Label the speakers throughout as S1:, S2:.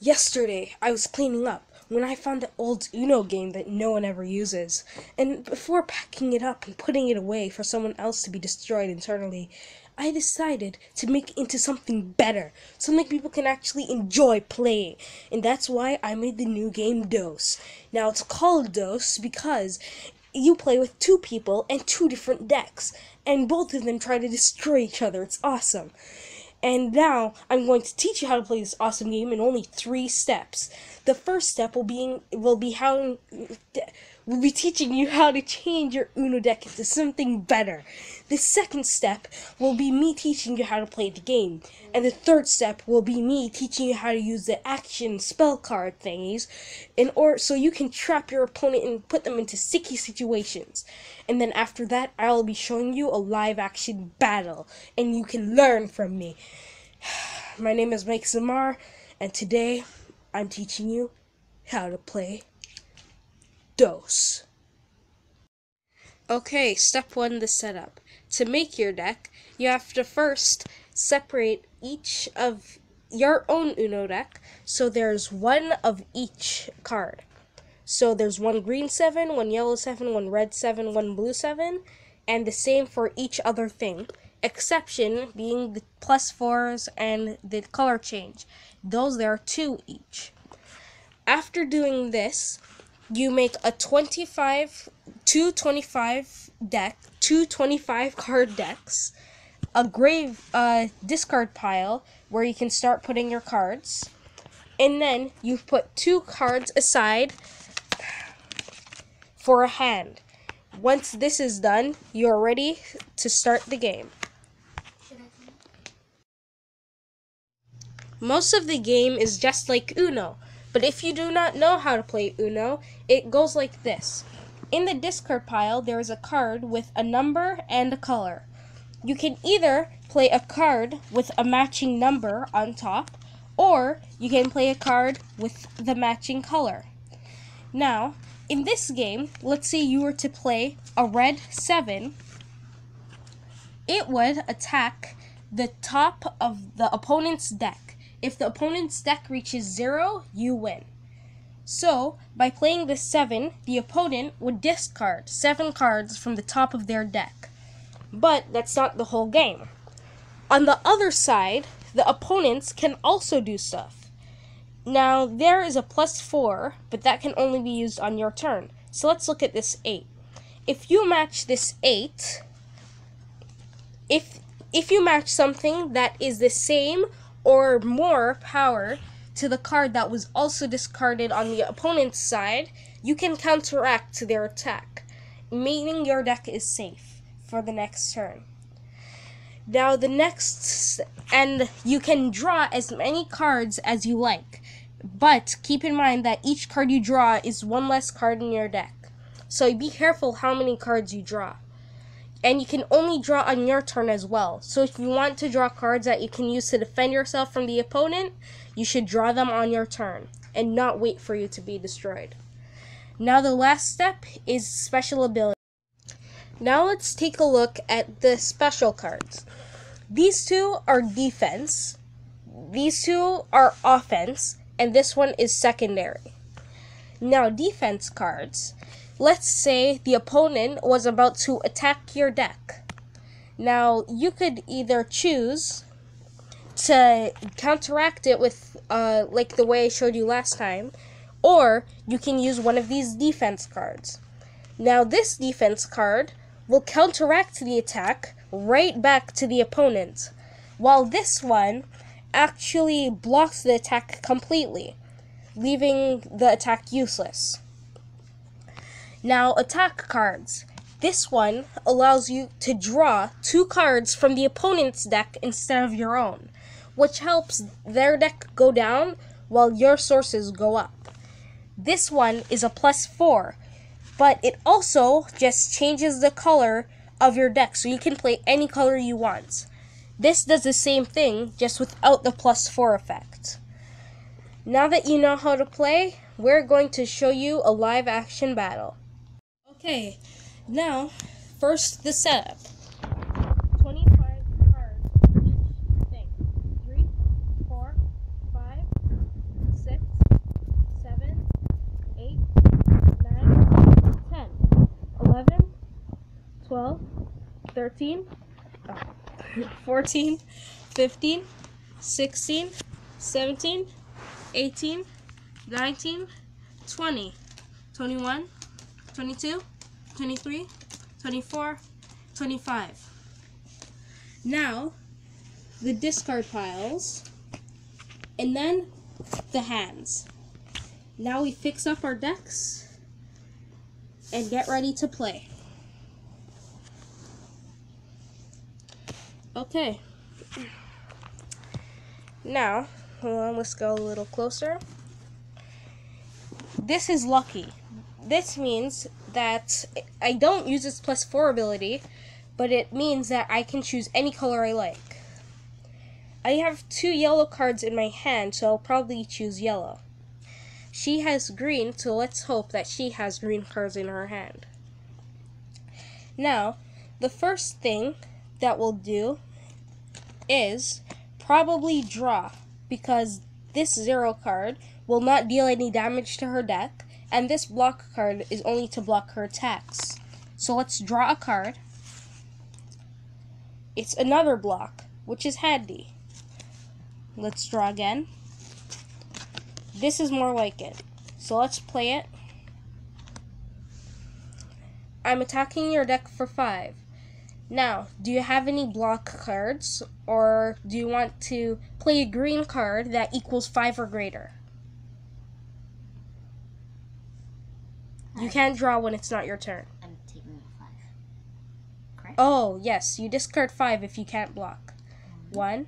S1: Yesterday, I was cleaning up when I found the old Uno game that no one ever uses. And before packing it up and putting it away for someone else to be destroyed internally, I decided to make it into something better, something people can actually enjoy playing. And that's why I made the new game Dose. Now, it's called Dose because you play with two people and two different decks, and both of them try to destroy each other. It's awesome. And now I'm going to teach you how to play this awesome game in only 3 steps. The first step will be teaching you how to change your Uno deck into something better. The second step will be me teaching you how to play the game. And the third step will be me teaching you how to use the action spell card thingies so you can trap your opponent and put them into sticky situations. And then after that, I'll be showing you a live action battle, and you can learn from me. My name is Mike Zamar, and today I'm teaching you how to play Dose. Okay, step 1, the setup. To make your deck, you have to first separate each of your own Uno deck, so there's one of each card. So there's one green 7, one yellow 7, one red 7, one blue 7, and the same for each other thing. Exception being the +4s and the color change. Those there are 2 each. After doing this, you make a 25 card decks, a discard pile where you can start putting your cards, and then you put 2 cards aside for a hand. Once this is done, you're ready to start the game. Most of the game is just like Uno, but if you do not know how to play Uno, it goes like this. In the discard pile, there is a card with a number and a color. You can either play a card with a matching number on top, or you can play a card with the matching color. Now, in this game, let's say you were to play a red 7, it would attack the top of the opponent's deck. If the opponent's deck reaches 0, you win. So, by playing this 7, the opponent would discard 7 cards from the top of their deck. But that's not the whole game. On the other side, the opponents can also do stuff. Now, there is a +4, but that can only be used on your turn. So let's look at this 8. If you match this 8, if you match something that is the same or more power to the card that was also discarded on the opponent's side, you can counteract their attack, meaning your deck is safe for the next turn. Now and you can draw as many cards as you like, but keep in mind that each card you draw is 1 less card in your deck. So be careful how many cards you draw. And you can only draw on your turn as well. So if you want to draw cards that you can use to defend yourself from the opponent, you should draw them on your turn and not wait for you to be destroyed. Now the last step is special ability. Now let's take a look at the special cards. These 2 are defense, these 2 are offense, and this one is secondary. Now defense cards. Let's say the opponent was about to attack your deck. Now, you could either choose to counteract it with, like the way I showed you last time, or you can use one of these defense cards. Now, this defense card will counteract the attack right back to the opponent, while this one actually blocks the attack completely, leaving the attack useless. Now, attack cards. This one allows you to draw 2 cards from the opponent's deck instead of your own, which helps their deck go down while your sources go up. This one is a +4, but it also just changes the color of your deck, so you can play any color you want. This does the same thing, just without the +4 effect. Now that you know how to play, we're going to show you a live action battle. Okay, now, first the setup. 25 cards each thing. 3, 4, 5, 6, 12, 13, 14, 15, 16, 17, 18, 19, 20, 21, 22, 23, 24, 25. Now, the discard piles, and then the hands. Now we fix up our decks and get ready to play. Okay. Now, hold on, let's go a little closer. This is lucky. This means that I don't use its +4 ability, but it means that I can choose any color I like. I have 2 yellow cards in my hand, so I'll probably choose yellow. She has green, so let's hope that she has green cards in her hand. Now, the first thing that we'll do is probably draw, because this 0 card will not deal any damage to her deck, and this block card is only to block her attacks. So let's draw a card. It's another block, which is handy. Let's draw again. This is more like it. So let's play it. I'm attacking your deck for 5. Now, do you have any block cards, or do you want to play a green card that equals 5 or greater? You can't draw when it's not your turn.
S2: I'm taking 5. Correct?
S1: Oh, yes, you discard 5 if you can't block. 1,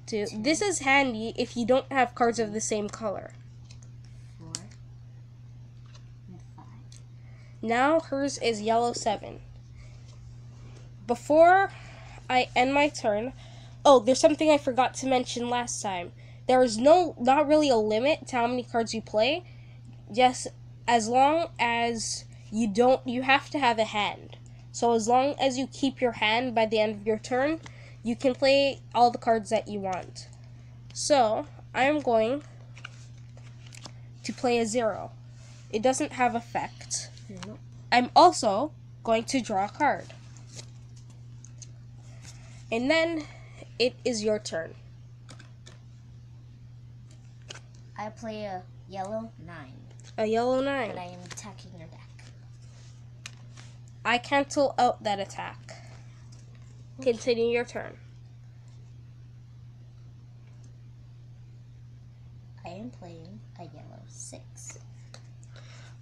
S1: 2. This is handy if you don't have cards of the same color.
S2: 4 and 5.
S1: Now hers is yellow 7. Before I end my turn, oh, there's something I forgot to mention last time. There is not really a limit to how many cards you play. Just as long as you have to have a hand. So as long as you keep your hand by the end of your turn, you can play all the cards that you want. So, I'm going to play a 0. It doesn't have effect.
S2: Nope.
S1: I'm also going to draw a card. And then it is your turn.
S2: I play a yellow 9.
S1: A yellow 9.
S2: And I am attacking your deck.
S1: I cancel out that attack. Continue your turn.
S2: I am playing a yellow 6.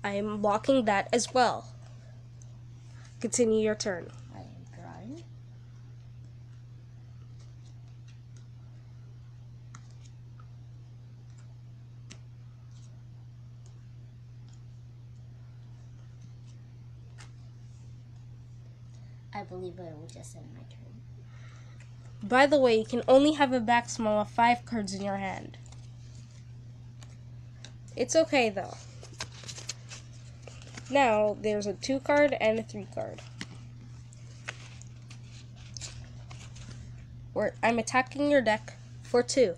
S1: I am blocking that as well. Continue your turn.
S2: I am drawing. I believe I will just end my turn.
S1: By the way, you can only have a maximum of 5 cards in your hand. It's okay though. Now, there's a 2 card and a 3 card. I'm attacking your deck for 2.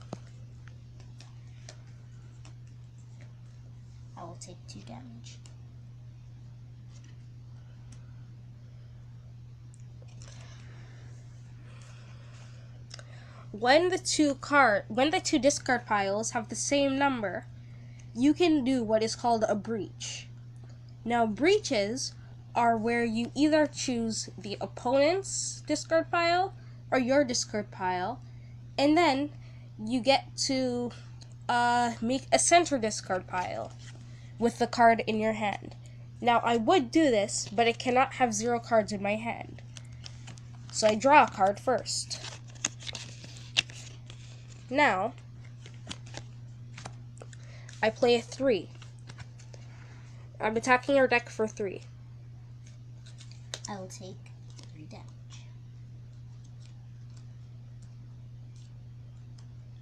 S2: I will take 2 damage.
S1: When the two discard piles have the same number, you can do what is called a breach. Now, breaches are where you either choose the opponent's discard pile or your discard pile, and then you get to make a center discard pile with the card in your hand. Now, I would do this, but I cannot have 0 cards in my hand. So I draw a card first. Now, I play a 3. I'm attacking your deck for 3.
S2: I will take 3 damage.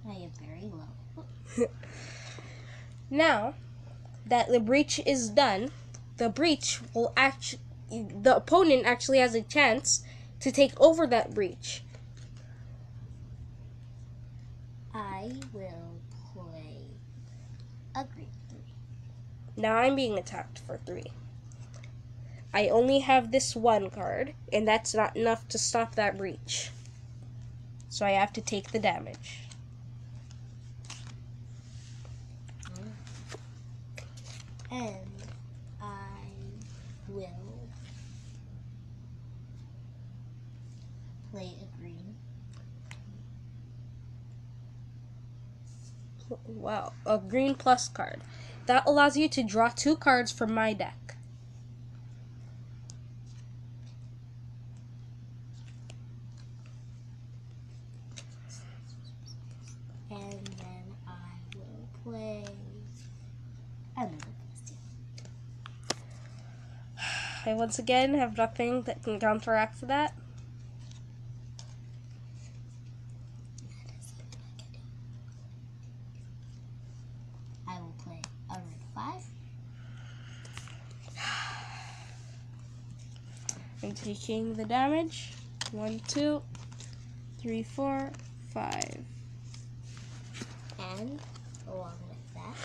S2: I am very low.
S1: Now that the breach is done, the opponent actually has a chance to take over that breach.
S2: I will play a green 3.
S1: Now I'm being attacked for 3. I only have this one card, and that's not enough to stop that breach. So I have to take the damage.
S2: And I will play a green.
S1: Wow, a green plus card. That allows you to draw 2 cards from my deck.
S2: And then I will play another plus 2.
S1: I once again have nothing that can counteract that.
S2: I will play a red 5.
S1: I'm taking the damage. 1, 2, 3, 4, 5.
S2: And along with that,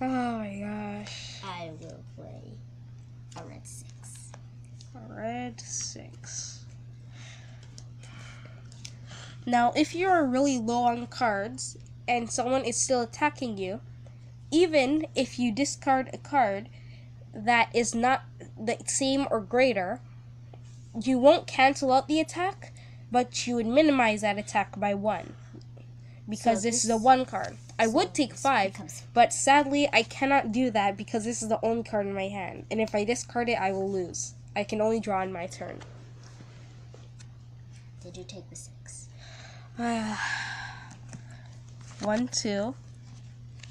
S1: Oh my gosh.
S2: I will play a red 6.
S1: Red 6. Now, if you are really low on cards and someone is still attacking you, even if you discard a card that is not the same or greater, you won't cancel out the attack, but you would minimize that attack by 1. Because
S2: So
S1: this is a 1 card. I would take 5, but sadly I cannot do that because this is the only card in my hand. And if I discard it, I will lose. I can only draw in my turn.
S2: Did you take the 6?
S1: 1, 2,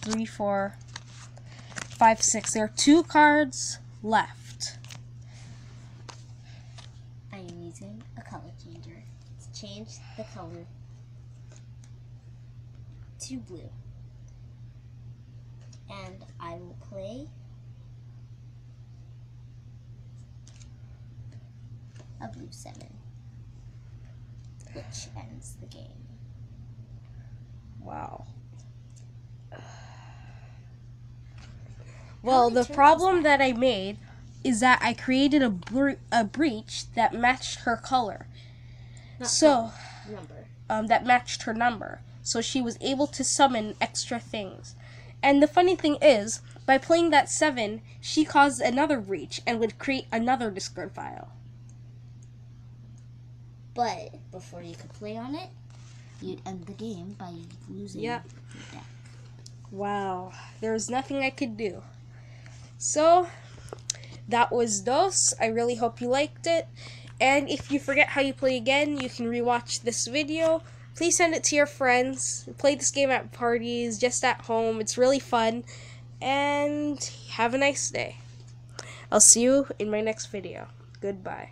S1: 3, 4, 5, 6. There are 2 cards left.
S2: I am using a color changer to change the color to blue. And I will play a blue 7, which ends the game.
S1: Wow. Well,
S2: many
S1: the
S2: turns
S1: problem
S2: is
S1: that I made is that I created a breach that matched her color.
S2: Not
S1: So,
S2: number.
S1: that matched her number. So she was able to summon extra things. And the funny thing is, by playing that 7, she caused another breach and would create another discard file.
S2: But before you could play on it, you'd end the game by losing
S1: Yep.
S2: your deck.
S1: Wow, there was nothing I could do. So, that was DOS. I really hope you liked it. And if you forget how you play again, you can rewatch this video. Please send it to your friends. Play this game at parties, just at home. It's really fun. And have a nice day. I'll see you in my next video. Goodbye.